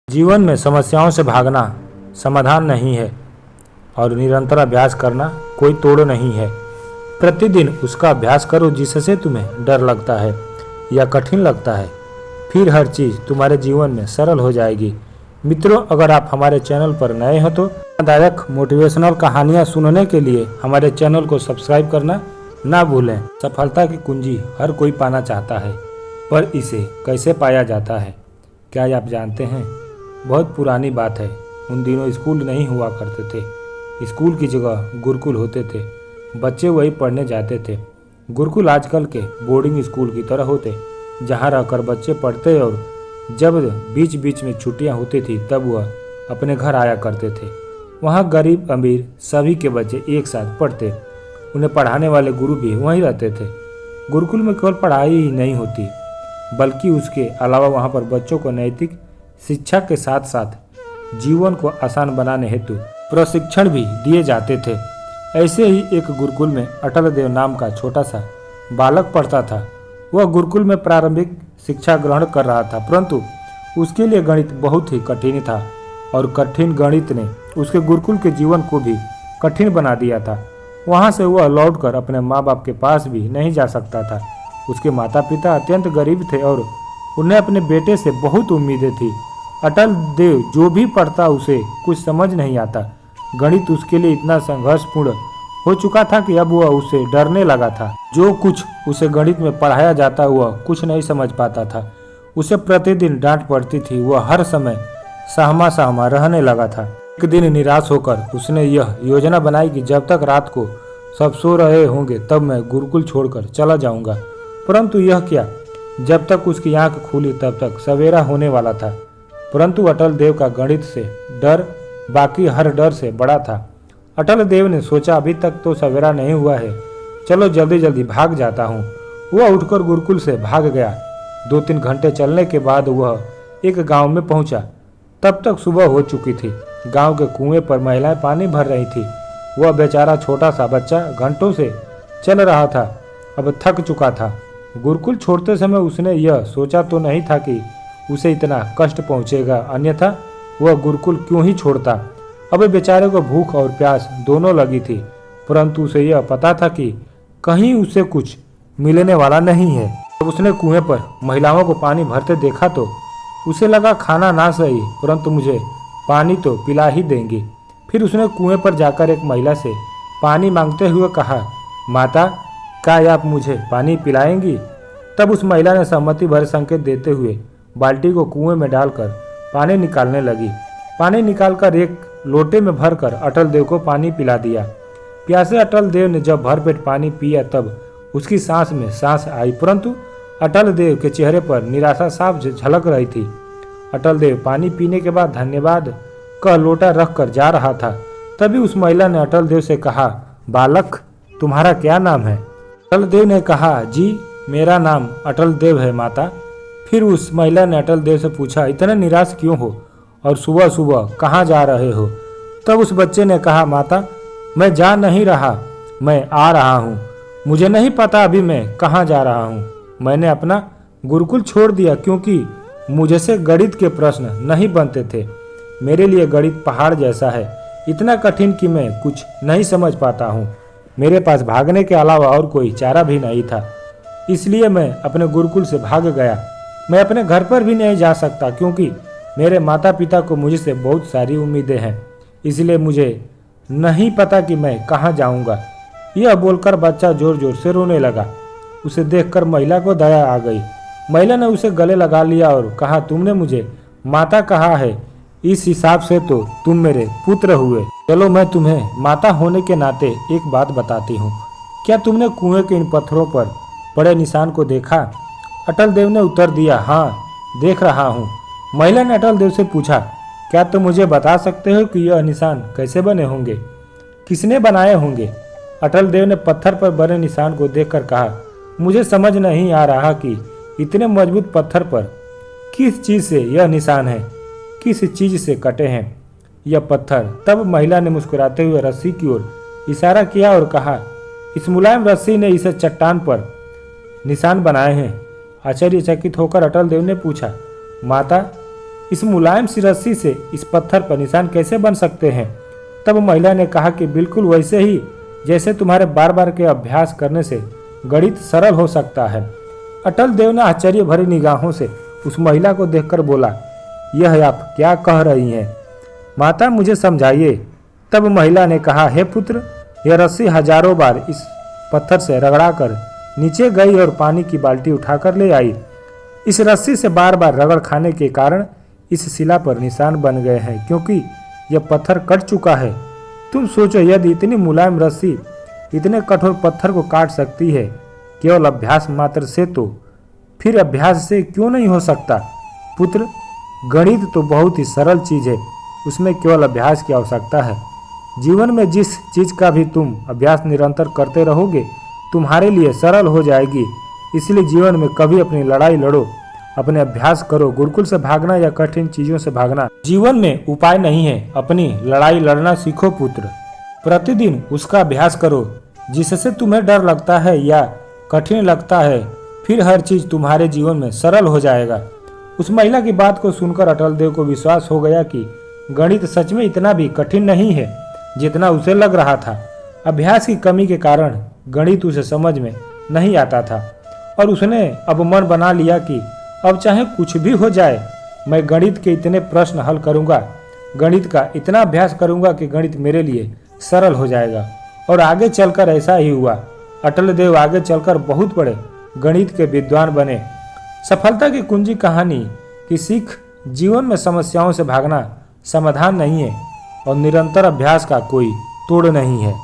जीवन में समस्याओं से भागना समाधान नहीं है और निरंतर अभ्यास करना कोई तोड़ नहीं है। प्रतिदिन उसका अभ्यास करो जिससे तुम्हें डर लगता है या कठिन लगता है, फिर हर चीज़ तुम्हारे जीवन में सरल हो जाएगी। मित्रों, अगर आप हमारे चैनल पर नए हो तो प्रेरणादायक मोटिवेशनल कहानियाँ सुनने के लिए हमारे चैनल को सब्सक्राइब करना ना भूलें। सफलता की कुंजी हर कोई पाना चाहता है, पर इसे कैसे पाया जाता है क्या आप जानते हैं? बहुत पुरानी बात है। उन दिनों स्कूल नहीं हुआ करते थे। स्कूल की जगह गुरुकुल होते थे। बच्चे वही पढ़ने जाते थे। गुरुकुल आजकल के बोर्डिंग स्कूल की तरह होते, जहाँ रहकर बच्चे पढ़ते और जब बीच बीच में छुट्टियाँ होती थी तब वह अपने घर आया करते थे। वहाँ गरीब अमीर सभी के बच्चे एक साथ पढ़ते। उन्हें पढ़ाने वाले गुरु भी वहीं रहते थे। गुरुकुल में केवल पढ़ाई ही नहीं होती, बल्कि उसके अलावा वहाँ पर बच्चों को नैतिक शिक्षा के साथ साथ जीवन को आसान बनाने हेतु प्रशिक्षण भी दिए जाते थे। ऐसे ही एक गुरुकुल में अटल देव नाम का छोटा सा बालक पढ़ता था। वह गुरुकुल में प्रारंभिक शिक्षा ग्रहण कर रहा था, परंतु उसके लिए गणित बहुत ही कठिन था और कठिन गणित ने उसके गुरुकुल के जीवन को भी कठिन बना दिया था। वहाँ से वह लौटकर अपने माँ बाप के पास भी नहीं जा सकता था। उसके माता पिता अत्यंत गरीब थे और उन्हें अपने बेटे से बहुत उम्मीदें थी। अटल देव जो भी पढ़ता उसे कुछ समझ नहीं आता। गणित उसके लिए इतना संघर्षपूर्ण हो चुका था कि अब वह उसे डरने लगा था। जो कुछ उसे गणित में पढ़ाया जाता वह कुछ नहीं समझ पाता था। उसे प्रतिदिन डांट पड़ती थी। वह हर समय सहमा सहमा रहने लगा था। एक दिन निराश होकर उसने यह योजना बनाई कि जब तक रात को सब सो रहे होंगे तब मैं गुरुकुल छोड़कर चला जाऊंगा। परंतु यह क्या, जब तक उसकी आंख खुली तब तक सवेरा होने वाला था। परंतु अटल देव का गणित से डर बाकी हर डर से बड़ा था। अटल देव ने सोचा, अभी तक तो सवेरा नहीं हुआ है, चलो जल्दी जल्दी भाग जाता हूँ। वह उठकर गुरुकुल से भाग गया। 2-3 घंटे चलने के बाद वह एक गांव में पहुंचा। तब तक सुबह हो चुकी थी। गांव के कुएं पर महिलाएं पानी भर रही थी। वह बेचारा छोटा सा बच्चा घंटों से चल रहा था, अब थक चुका था। गुरुकुल छोड़ते समय उसने यह सोचा तो नहीं था कि उसे इतना कष्ट पहुंचेगा, अन्यथा वह गुरुकुल क्यों ही छोड़ता। अब बेचारे को भूख और प्यास दोनों लगी थी, परंतु उसे यह पता था कि कहीं उसे कुछ मिलने वाला नहीं है। जब उसने कुएं पर महिलाओं को पानी भरते देखा तो उसे लगा, खाना ना सही परंतु मुझे पानी तो पिला ही देंगी। फिर उसने कुएं पर जाकर एक महिला से पानी मांगते हुए कहा, माता क्या आप मुझे पानी पिलाएंगी? तब उस महिला ने सहमति भरे संकेत देते हुए बाल्टी को कुएं में डालकर पानी निकालने लगी। पानी निकालकर एक लोटे में भरकर अटल देव को पानी पिला दिया। प्यासे अटल देव ने जब भरपेट पानी पिया तब उसकी सांस में सांस आई, परंतु अटल देव के चेहरे पर निराशा साफ झलक रही थी। अटल देव पानी पीने के बाद धन्यवाद का लोटा रख कर जा रहा था। तभी उस महिला ने अटल देव से कहा, बालक तुम्हारा क्या नाम है? अटल देव ने कहा, जी मेरा नाम अटल देव है माता। फिर उस महिला ने अटल देव से पूछा, इतने निराश क्यों हो और सुबह सुबह कहाँ जा रहे हो? तब उस बच्चे ने कहा, माता मैं जा नहीं रहा, मैं आ रहा हूँ। मुझे नहीं पता अभी मैं कहाँ जा रहा हूँ। मैंने अपना गुरुकुल छोड़ दिया क्योंकि मुझे से गणित के प्रश्न नहीं बनते थे। मेरे लिए गणित पहाड़ जैसा है, इतना कठिन कि मैं कुछ नहीं समझ पाता हूँ। मेरे पास भागने के अलावा और कोई चारा भी नहीं था, इसलिए मैं अपने गुरुकुल से भाग गया। मैं अपने घर पर भी नहीं जा सकता क्योंकि मेरे माता पिता को मुझसे बहुत सारी उम्मीदें हैं, इसलिए मुझे नहीं पता कि मैं कहाँ जाऊँगा। यह बोलकर बच्चा जोर जोर से रोने लगा। उसे देखकर महिला को दया आ गई। महिला ने उसे गले लगा लिया और कहा, तुमने मुझे माता कहा है, इस हिसाब से तो तुम मेरे पुत्र हुए। चलो मैं तुम्हें माता होने के नाते एक बात बताती हूँ। क्या तुमने कुएं के इन पत्थरों पर पड़े निशान को देखा? अटल देव ने उत्तर दिया, हाँ देख रहा हूँ। महिला ने अटल देव से पूछा, क्या तुम मुझे बता सकते हो कि यह निशान कैसे बने होंगे, किसने बनाए होंगे? अटल देव ने पत्थर पर बने निशान को देखकर कहा, मुझे समझ नहीं आ रहा कि इतने मजबूत पत्थर पर किस चीज़ से यह निशान है, किस चीज़ से कटे हैं यह पत्थर। तब महिला ने मुस्कुराते हुए रस्सी की ओर इशारा किया और कहा, इस मुलायम रस्सी ने इसे चट्टान पर निशान बनाए हैं। आश्चर्यचकित होकर अटल देव ने पूछा, माता इस मुलायम सी रस्सी से इस पत्थर पर निशान कैसे बन सकते हैं? तब महिला ने कहा कि बिल्कुल वैसे ही जैसे तुम्हारे बार बार के अभ्यास करने से गणित सरल हो सकता है। अटल देव ने आश्चर्य भरी निगाहों से उस महिला को देखकर बोला, यह आप क्या कह रही हैं? माता, मुझे समझाइए। तब महिला ने कहा, हे पुत्र, यह रस्सी हजारों बार इस पत्थर से रगड़ाकर नीचे गई और पानी की बाल्टी उठाकर ले आई। इस रस्सी से बार बार रगड़ खाने के कारण इस शिला पर निशान बन गए हैं, क्योंकि यह पत्थर कट चुका है। तुम सोचो, यदि इतनी मुलायम रस्सी इतने कठोर पत्थर को काट सकती है केवल अभ्यास मात्र से, तो फिर अभ्यास से क्यों नहीं हो सकता? पुत्र, गणित तो बहुत ही सरल चीज है, उसमें केवल अभ्यास की आवश्यकता है। जीवन में जिस चीज का भी तुम अभ्यास निरंतर करते रहोगे तुम्हारे लिए सरल हो जाएगी। इसलिए जीवन में कभी अपनी लड़ाई लड़ो, अपने अभ्यास करो। गुरुकुल से भागना या कठिन चीजों से भागना जीवन में उपाय नहीं है। अपनी लड़ाई लड़ना सीखो पुत्र। प्रतिदिन उसका अभ्यास करो जिससे तुम्हें डर लगता है या कठिन लगता है, फिर हर चीज तुम्हारे जीवन में सरल हो जाएगा। उस महिला की बात को सुनकर अटल देव को विश्वास हो गया कि गणित सच में इतना भी कठिन नहीं है जितना उसे लग रहा था। अभ्यास की कमी के कारण गणित उसे समझ में नहीं आता था और उसने अब मन बना लिया कि अब चाहे कुछ भी हो जाए, मैं गणित के इतने प्रश्न हल करूंगा, गणित का इतना अभ्यास करूंगा कि गणित मेरे लिए सरल हो जाएगा। और आगे चलकर ऐसा ही हुआ। अटल देव आगे चलकर बहुत बड़े गणित के विद्वान बने। सफलता की कुंजी कहानी की सीख जीवन में समस्याओं से भागना समाधान नहीं है और निरंतर अभ्यास का कोई तोड़ नहीं है।